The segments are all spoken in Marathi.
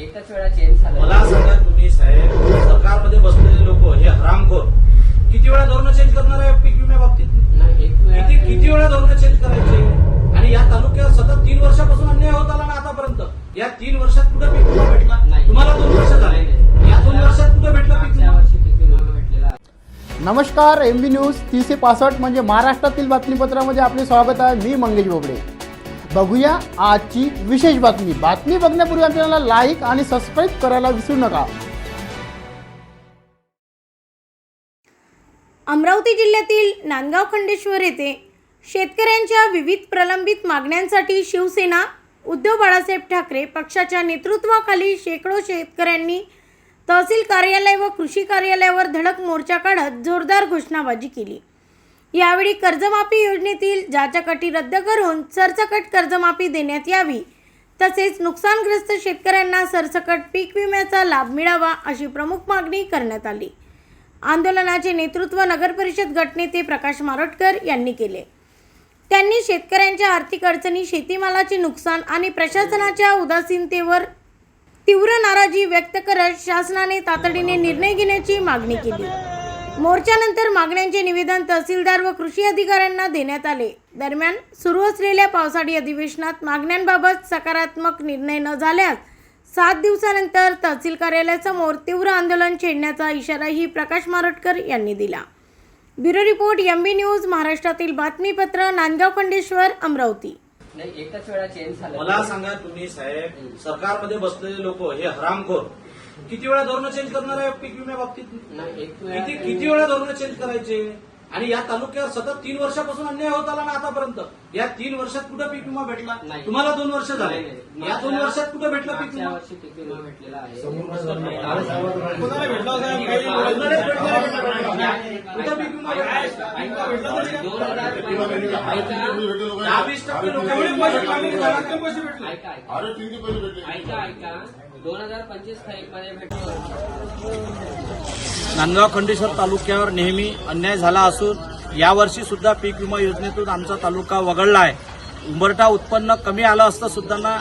एकच वेळा चेंज झालं। मला सांगा तुम्ही साहेब, सरकारमध्ये बसलेले लोक हे हरामखोर किती वेळा धोरण चेंज करणार आहे पीक विम्या बाबतीत? किती वेळा धोरण चेंज करायचे? आणि या तालुक्यात सतत 3 वर्षापासून अन्याय होत आला ना आतापर्यंत। या 3 वर्षात कुठे पीक विमा भेटला? तुम्हाला 2 वर्ष झाले, या 2 वर्षात कुठे भेटला पीक विमा? नमस्कार, एमबी न्यूज 365 म्हणजे महाराष्ट्रातील बातमीपत्रामध्ये आपले स्वागत आहे। मी मंगेश बोबडे। बघूया आजची विशेष बातमी। बातमी बघण्यापूर्वी आपल्याला लाईक आणि सबस्क्राईब करायला विसरू नका। अमरावती जिल्ह्यातील नांदगाव खंडेश्वर येथे शेतकऱ्यांच्या विविध प्रलंबित मागण्यांसाठी शिवसेना उद्धव बाळासाहेब ठाकरे पक्षाच्या नेतृत्वाखाली शेकडो शेतकऱ्यांनी तहसील कार्यालय व कृषी कार्यालयावर धडक मोर्चा काढत जोरदार घोषणाबाजी केली। यावेळी कर्जमाफी योजनेतील जाचक अटी रद्द करून सरसकट कर्जमाफी देण्यात यावी, तसेच नुकसानग्रस्त शेतकऱ्यांना सरसकट पीक विम्याचा लाभ मिळावा अशी प्रमुख मागणी करण्यात आली। आंदोलनाचे नेतृत्व नगरपरिषद गटनेते प्रकाश मारोटकर यांनी केले। त्यांनी शेतकऱ्यांच्या आर्थिक अडचणी, शेतीमालाचे नुकसान आणि प्रशासनाच्या उदासीनतेवर तीव्र नाराजी व्यक्त करत शासनाने तातडीने निर्णय घेण्याची मागणी केली। मोर्चानंतर मागण्यांचे निवेदन तहसीलदार व कृषी अधिकाऱ्यांना देण्यात आले। दरम्यान सुरू असलेल्या पावसाळी अधिवेशनात मागण्यांबाबत सकारात्मक निर्णय न झाल्यास 7 दिवसानंतर तहसील कार्यालयासमोर तीव्र आंदोलन छेडण्याचा इशाराही प्रकाश मारोटकर यांनी दिला। ब्युरो रिपोर्ट, एमबी न्यूज, महाराष्ट्रातील बातमीपत्र, नांदगाव खंडेश्वर, अमरावती। एकच वेळा चेंज झालं। मला सांगा तुम्ही साहेब, सरकारमध्ये बसलेले लोक हे हरामखोर किती वेळा धोरण चेंज करणार आहे पीक विम्या बाबतीत? किती वेळा धोरण चेंज करायचे? आणि या तालुक्यात सतत 3 वर्षापासून अन्याय होत आला ना आतापर्यंत। या 3 वर्षात कुठे पीक विमा भेटला? तुम्हाला 2 वर्ष झाले, या 2 वर्षात कुठे भेटला पीक विमा? पीक विमा भेटलेला आहे। कुठे पीक विमा ऐका 2025 मध्ये भेटलं। नांदगाव खंडेश्वर तालुक्यावर नेहमी अन्याय झाला असून यावर्षी सुद्धा पीक विमा योजनेतून आमचा तालुका वगळला आहे। उंबरठा उत्पन्न कमी आलं असतं सुद्धा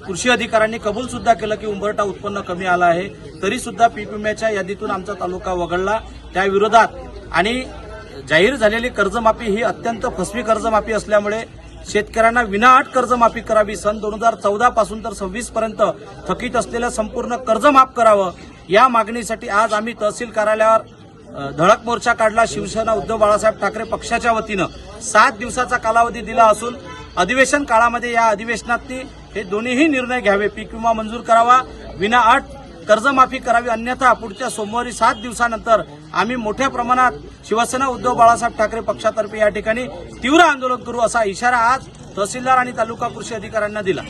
कृषी अधिकाऱ्यांनी कबूल सुद्धा केलं की उंबरठा उत्पन्न कमी आलं आहे, तरी सुद्धा पीक विम्याच्या यादीतून आमचा तालुका वगळला। त्या विरोधात आणि जाहीर झालेली कर्जमाफी ही अत्यंत फसवी कर्जमाफी असल्यामुळे शेतकऱ्यांना विनाअट कर्जमाफी करावी। सन 2014 पासून तर 26 पर्यंत थकीत असलेलं संपूर्ण कर्ज माफ करावं, या मागणीसाठी आज आम्ही तहसील कार्यालयावर धडक मोर्चा काढला। शिवसेना उद्धव बाळासाहेब ठाकरे पक्षाच्या वतीनं 7 दिवसाचा कालावधी दिला असून अधिवेशन काळामध्ये या अधिवेशनात हे दोन्हीही निर्णय घ्यावे। पीक विमा मंजूर करावा, विनाअट कर्जमाफी करावी, अन्यथा पुढच्या सोमवारी 7 दिवसानंतर आम्ही मोठ्या प्रमाणात शिवसेना उद्धव बाळासाहेब ठाकरे पक्षातर्फे या ठिकाणी तीव्र आंदोलन करू असा इशारा आज तहसीलदार आणि तालुका कृषी अधिकाऱ्यांना दिला।